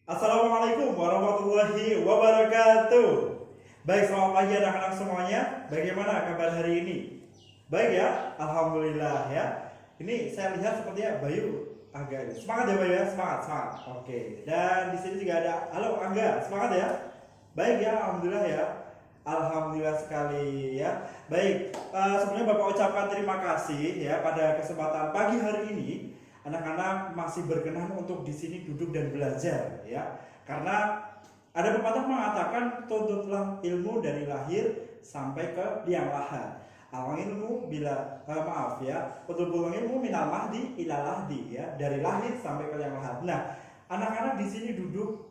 Assalamualaikum warahmatullahi wabarakatuh. Baik, selamat pagi anak-anak semuanya. Bagaimana kabar hari ini? Baik ya, alhamdulillah ya. Ini saya lihat sepertinya Bayu agak semangat ya Bayu ya, semangat, semangat. Oke. Dan di sini juga ada halo Angga, semangat ya. Baik ya, alhamdulillah ya. Alhamdulillah sekali ya. Baik, sebelumnya Bapak ucapkan terima kasih ya pada kesempatan pagi hari ini anak-anak masih berkenan untuk di sini duduk dan belajar ya. Karena ada pepatah mengatakan tuntutlah ilmu dari lahir sampai ke liang lahat. Awang ilmu bila maaf ya, betul-betul ilmu minal mahdi ilal lahdi ya, dari lahir sampai ke liang lahat. Nah, anak-anak di sini duduk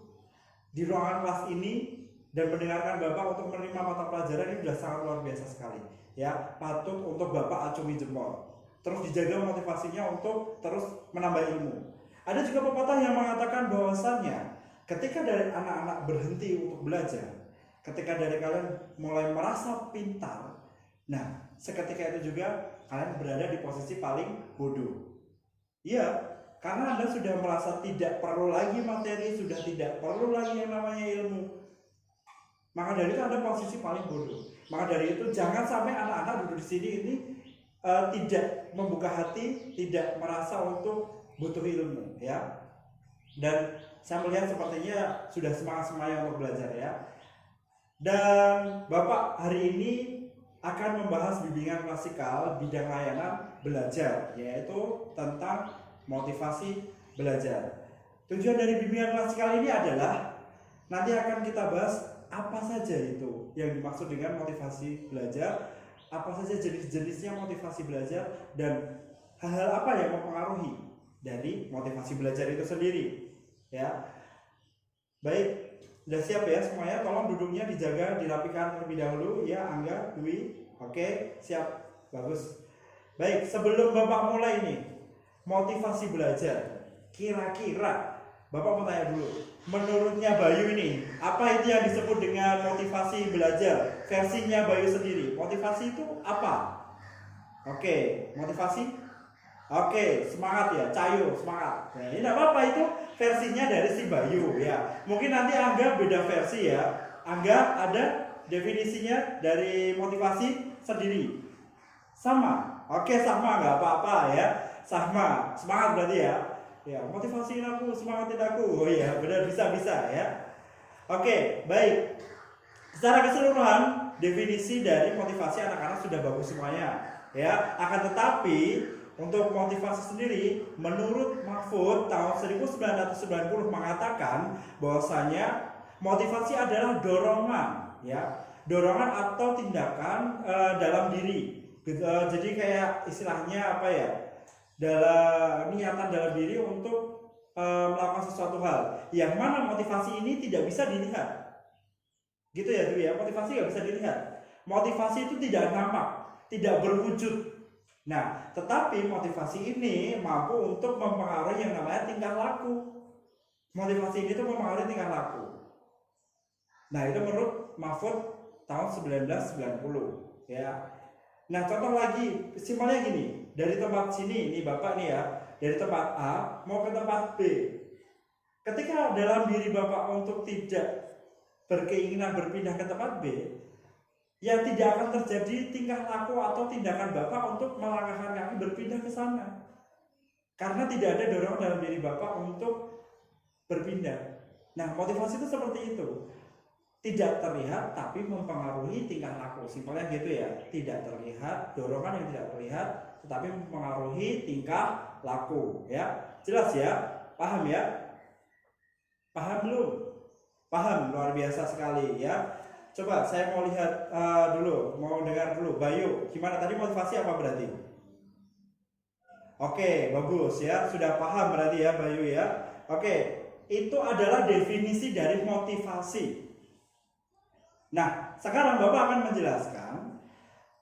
di ruangan kelas ini dan mendengarkan Bapak untuk menerima mata pelajaran ini sudah sangat luar biasa sekali ya, patut untuk Bapak acungi jempol. Terus dijaga motivasinya untuk terus menambah ilmu. Ada juga pepatah yang mengatakan bahwasannya ketika dari anak-anak berhenti untuk belajar, ketika dari kalian mulai merasa pintar, nah seketika itu juga kalian berada di posisi paling bodoh. Iya, karena Anda sudah merasa tidak perlu lagi materi, sudah tidak perlu lagi yang namanya ilmu. Maka dari itu Anda posisi paling bodoh. Maka dari itu jangan sampai anak-anak duduk di sini ini tidak membuka hati, tidak merasa untuk butuh ilmu ya. Dan saya melihat sepertinya sudah semangat-semangat untuk belajar ya. Dan Bapak hari ini akan membahas bimbingan klasikal bidang layanan belajar, yaitu tentang motivasi belajar. Tujuan dari bimbingan klasikal ini adalah nanti akan kita bahas apa saja itu yang dimaksud dengan motivasi belajar, apa saja jenis-jenisnya motivasi belajar, dan hal-hal apa yang mempengaruhi dari motivasi belajar itu sendiri ya. Baik, sudah siap ya semuanya? Tolong duduknya dijaga, dirapikan terlebih dahulu ya Angga, Dwi. Oke, siap. Bagus. Baik, sebelum Bapak mulai nih motivasi belajar, kira-kira Bapak mau tanya dulu, menurutnya Bayu ini apa itu yang disebut dengan motivasi belajar? Versinya Bayu sendiri, motivasi itu apa? Oke, motivasi. Oke, semangat ya, Cayo, semangat. Nah, ini tidak apa-apa, itu versinya dari si Bayu ya. Mungkin nanti Angga beda versi ya. Angga ada definisinya dari motivasi sendiri. Sama. Oke, sama, nggak apa-apa ya. Sama, semangat berarti ya. Ya, motivasiin aku, semangatin aku. Oh iya, benar, bisa ya. Oke, baik. Secara keseluruhan, definisi dari motivasi anak-anak sudah bagus semuanya ya. Akan tetapi untuk motivasi sendiri, menurut Mahfud tahun 1990 mengatakan bahwasanya motivasi adalah dorongan ya, dorongan atau tindakan dalam diri. Jadi kayak istilahnya apa ya? Dalam niatan dalam diri untuk melakukan sesuatu hal yang mana motivasi ini tidak bisa dilihat. Gitu ya Dwi ya, motivasi nggak bisa dilihat. Motivasi itu tidak nampak, tidak berwujud. Nah, tetapi motivasi ini mampu untuk mempengaruhi yang namanya tingkah laku. Motivasi ini tuh mempengaruhi tingkah laku. Nah, itu menurut Mahfud tahun 1990 ya. Nah, contoh lagi, simpelnya gini, dari tempat sini, nih Bapak nih ya, dari tempat A mau ke tempat B. Ketika dalam diri Bapak untuk tidak berkeinginan berpindah ke tempat B, ya tidak akan terjadi tingkah laku atau tindakan Bapak untuk melangkahkan kaki berpindah ke sana. Karena tidak ada dorongan dalam diri Bapak untuk berpindah. Nah, motivasi itu seperti itu. Tidak terlihat tapi mempengaruhi tingkah laku. Simpelnya gitu ya. Tidak terlihat, dorongan yang tidak terlihat tetapi mempengaruhi tingkah laku ya. Jelas ya? Paham ya? Paham belum? Paham, luar biasa sekali ya. Coba saya mau lihat dulu, mau dengar dulu. Bayu, gimana tadi motivasi apa berarti? Oke, bagus ya. Sudah paham berarti ya Bayu ya. Oke, itu adalah definisi dari motivasi. Nah, sekarang Bapak akan menjelaskan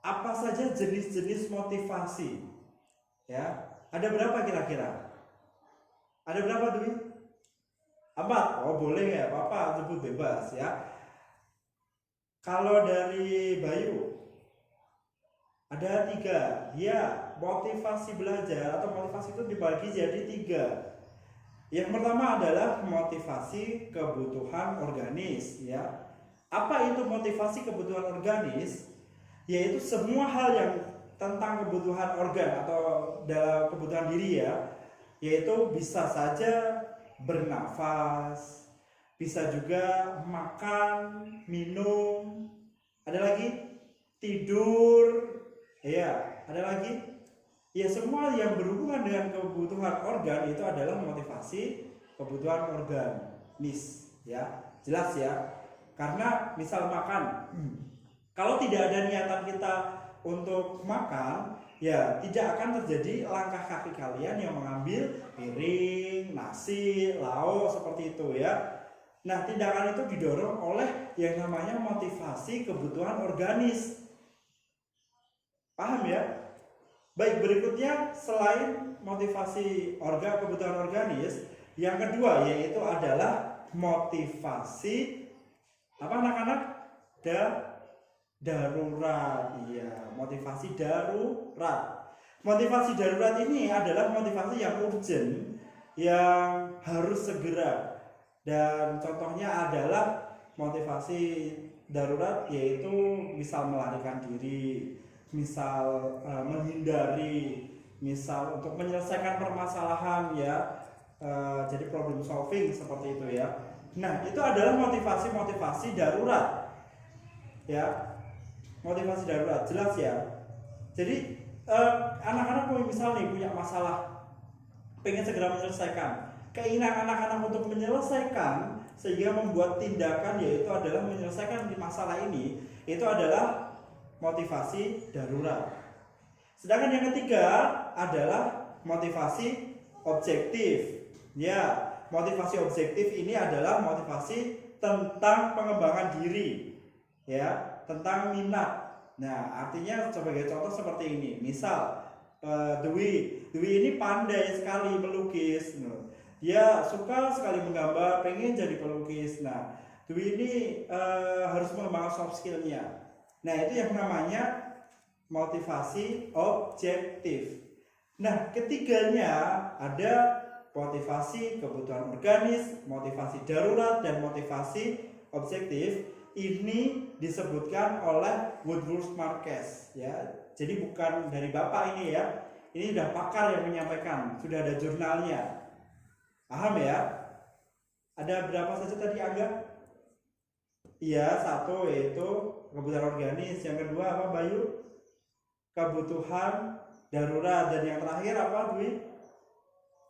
apa saja jenis-jenis motivasi. Ya, ada berapa kira-kira? Ada berapa Dwi? 4. Oh, boleh ya, Bapak sebut bebas ya. Kalau dari Bayu ada 3. Ya, motivasi belajar atau motivasi itu dibagi jadi 3. Yang pertama adalah motivasi kebutuhan organis ya. Apa itu motivasi kebutuhan organis? Yaitu semua hal yang tentang kebutuhan organ atau dalam kebutuhan diri ya, yaitu bisa saja bernafas, bisa juga makan, minum, ada lagi tidur, ya, ada lagi ya, semua yang berhubungan dengan kebutuhan organ itu adalah motivasi kebutuhan organis ya. Jelas ya. Karena misal makan, kalau tidak ada niatan kita untuk makan, ya tidak akan terjadi langkah kaki kalian yang mengambil piring, nasi, lauk seperti itu ya. Nah, tindakan itu didorong oleh yang namanya motivasi kebutuhan organis. Paham ya? Baik, berikutnya selain motivasi kebutuhan organis, yang kedua yaitu adalah motivasi apa anak-anak? Darurat. Iya, motivasi darurat. Motivasi darurat ini adalah motivasi yang urgent, yang harus segera. Dan contohnya adalah motivasi darurat yaitu misal melarikan diri, misal menghindari, misal untuk menyelesaikan permasalahan ya, jadi problem solving seperti itu ya. Nah, itu adalah motivasi darurat ya, motivasi darurat, jelas ya. Jadi anak-anak misal nih punya masalah, pengen segera menyelesaikan, keinginan anak-anak untuk menyelesaikan sehingga membuat tindakan yaitu adalah menyelesaikan masalah ini, itu adalah motivasi darurat. Sedangkan yang ketiga adalah motivasi objektif. Ya, motivasi objektif ini adalah motivasi tentang pengembangan diri, ya, tentang minat. Nah, artinya sebagai contoh seperti ini. Misal Dwi ini pandai sekali melukis. Dia suka sekali menggambar, pengen jadi pelukis. Nah, Dwi ini harus mengembangkan soft skillnya. Nah, itu yang namanya motivasi objektif. Nah, ketiganya ada motivasi kebutuhan organis, motivasi darurat, dan motivasi objektif. Ini disebutkan oleh Woodruff Marquez ya. Jadi bukan dari Bapak ini ya. Ini sudah pakar yang menyampaikan, sudah ada jurnalnya. Paham ya? Ada berapa saja tadi Angga? Iya, satu yaitu kebutuhan organis, yang kedua apa Bayu? Kebutuhan darurat, dan yang terakhir apa Dwi?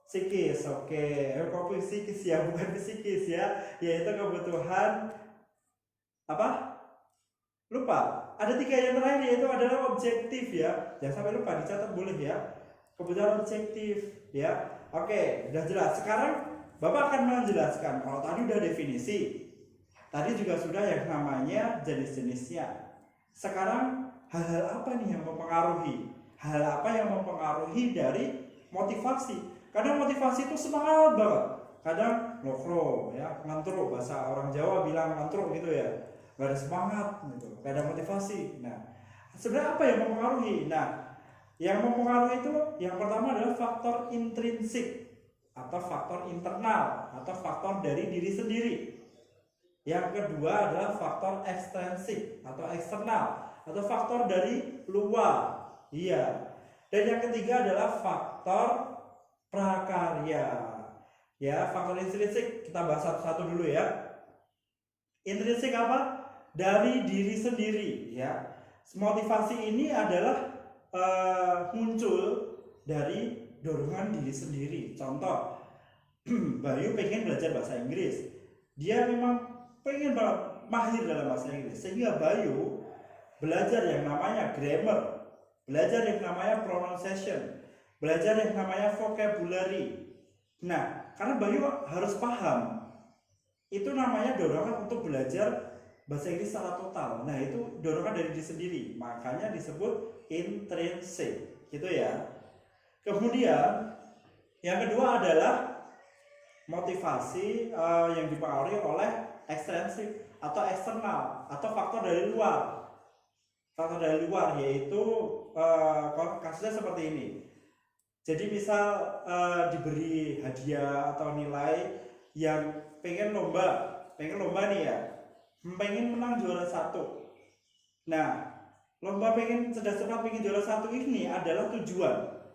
Psikis. Oke, kok psikis ya, bukan psikis ya, yaitu kebutuhan apa? Lupa. Ada tiga yang terakhir yaitu adalah objektif ya. Jangan sampai lupa, dicatat boleh ya. Kebutuhan objektif ya. Oke, udah jelas. Sekarang Bapak akan menjelaskan. Kalau tadi udah definisi, tadi juga sudah yang namanya jenis-jenisnya. Sekarang hal-hal apa nih yang mempengaruhi? Hal apa yang mempengaruhi dari motivasi? Kadang motivasi itu semangat banget, kadang lokro ya, ngantruk, bahasa orang Jawa bilang ngantruk gitu ya, gak ada semangat gitu, gak ada motivasi. Nah, sebenarnya apa yang mempengaruhi? Nah, yang mempengaruhi itu yang pertama adalah faktor intrinsik atau faktor internal atau faktor dari diri sendiri. Yang kedua adalah faktor ekstrinsik atau eksternal atau faktor dari luar. Iya. Dan yang ketiga adalah faktor prakarya. Ya, faktor intrinsik kita bahas satu-satu dulu ya. Intrinsik apa? Dari diri sendiri ya. Motivasi ini adalah muncul dari dorongan diri sendiri. Contoh, Bayu pengen belajar bahasa Inggris. Dia memang pengen mahir dalam bahasa Inggris, sehingga Bayu belajar yang namanya grammar, belajar yang namanya pronunciation, belajar yang namanya vocabulary. Nah, karena Bayu harus paham, itu namanya dorongan untuk belajar bahasa Inggris secara total. Nah, itu dorongan dari diri sendiri, makanya disebut intrinsik, gitu ya. Kemudian yang kedua adalah motivasi yang dipengaruhi oleh ekstrinsik atau eksternal atau faktor dari luar. Faktor dari luar yaitu kasusnya seperti ini. Jadi misal diberi hadiah atau nilai yang pengen lomba nih ya, pengen menang juara satu. Nah, lomba pengen cerdas-cermat pengen juara satu ini adalah tujuan.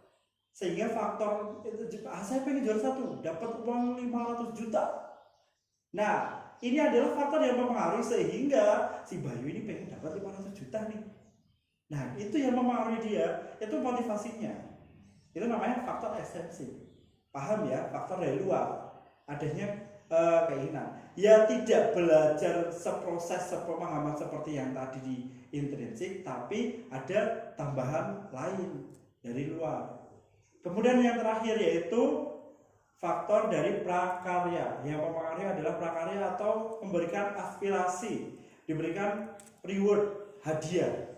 Sehingga faktor itu, saya pengen juara satu, dapat uang 500 juta. Nah, ini adalah faktor yang mempengaruhi sehingga si Bayu ini pengen dapat 500 juta nih. Nah, itu yang mempengaruhi dia, itu motivasinya. Itu namanya faktor esensi. Paham ya, faktor dari luar. Adanya keinginan. Ya tidak belajar seproses, sepemahaman seperti yang tadi di intrinsik, tapi ada tambahan lain dari luar. Kemudian yang terakhir yaitu faktor dari prakarya. Yang mempengaruhi adalah prakarya atau memberikan aspirasi, diberikan reward, hadiah.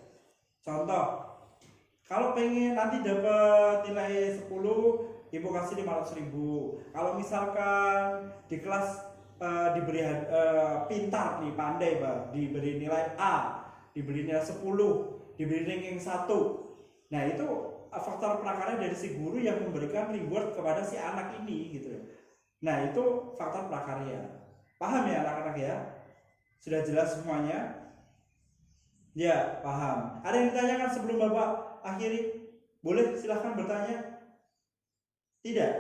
Contoh, kalau pengen nanti dapat nilai 10, ibu kasih 500.000. Kalau misalkan di kelas diberi pintar nih, pandai diberi nilai A, diberi nilai 10, diberi ranking 1. Nah, itu faktor prakarya dari si guru yang memberikan reward kepada si anak ini gitu. Nah, itu faktor prakarya. Paham ya anak-anak ya? Sudah jelas semuanya? Ya, paham. Ada yang ditanyakan sebelum Bapak akhiri? Boleh silahkan bertanya. Tidak?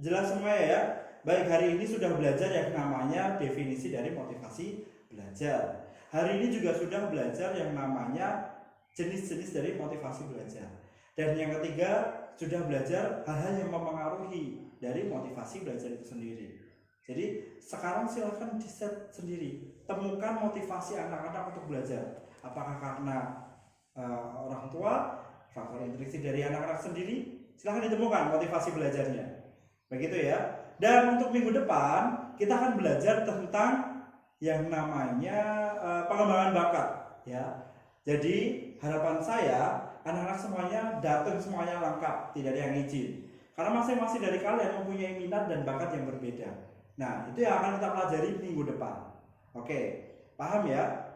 Jelas semua ya? Baik, hari ini sudah belajar yang namanya definisi dari motivasi belajar. Hari ini juga sudah belajar yang namanya jenis-jenis dari motivasi belajar. Dan yang ketiga, sudah belajar hal-hal yang mempengaruhi dari motivasi belajar itu sendiri. Jadi sekarang silahkan di-set sendiri. Temukan motivasi anak-anak untuk belajar. Apakah karena orang tua, faktor intrinsik dari anak-anak sendiri? Silahkan ditemukan motivasi belajarnya. Begitu ya. Dan untuk minggu depan, kita akan belajar tentang yang namanya pengembangan bakat. Ya. Jadi harapan saya anak-anak semuanya datang semuanya lengkap, tidak ada yang izin. Karena masing-masing dari kalian mempunyai minat dan bakat yang berbeda. Nah, itu yang akan kita pelajari minggu depan. Oke, paham ya?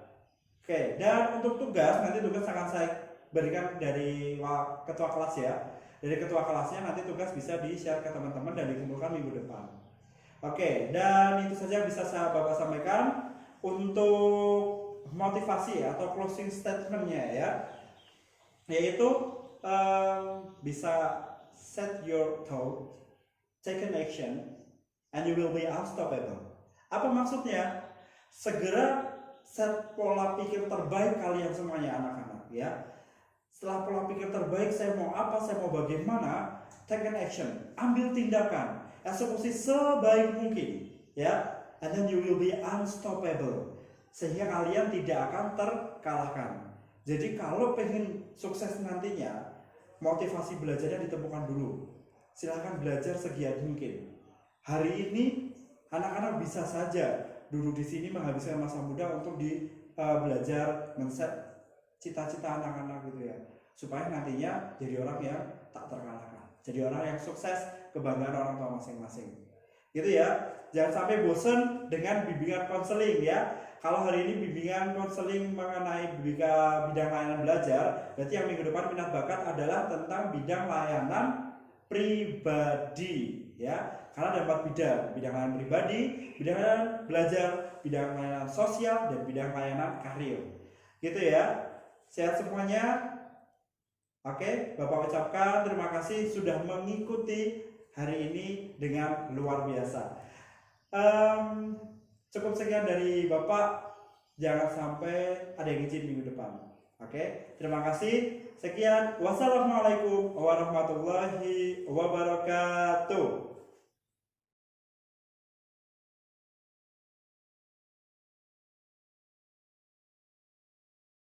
Oke, dan untuk tugas, nanti tugas akan saya berikan dari ketua kelas ya. Dari ketua kelasnya nanti tugas bisa di-share ke teman-teman dan dikumpulkan minggu depan. Oke, dan itu saja bisa Bapak sampaikan untuk motivasi atau closing statementnya ya. Yaitu bisa set your thought, take an action, and you will be unstoppable. Apa maksudnya? Segera set pola pikir terbaik kalian semuanya anak-anak ya. Setelah pola pikir terbaik, saya mau apa, saya mau bagaimana, take an action, ambil tindakan, eksekusi sebaik mungkin ya, and then you will be unstoppable, sehingga kalian tidak akan terkalahkan. Jadi kalau pengen sukses nantinya, motivasi belajarnya ditemukan dulu. Silahkan belajar segiat mungkin. Hari ini anak-anak bisa saja duduk di sini menghabiskan masa muda untuk belajar men-set cita-cita anak-anak gitu ya, supaya nantinya jadi orang yang tak terkalahkan, jadi orang yang sukses, kebanggaan orang tua masing-masing. Gitu ya. Jangan sampai bosan dengan bimbingan konseling ya. Kalau hari ini bimbingan konseling mengenai bidang layanan belajar, berarti yang minggu depan minat bakat adalah tentang bidang layanan pribadi ya. Karena ada 4 bidang layanan pribadi, bidang layanan belajar, bidang layanan sosial, dan bidang layanan karir. Gitu ya. Sehat semuanya. Oke, Bapak ucapkan terima kasih sudah mengikuti hari ini dengan luar biasa. Cukup sekian dari Bapak, jangan sampai ada yang izin minggu depan. Oke, terima kasih. Sekian, wassalamualaikum warahmatullahi wabarakatuh.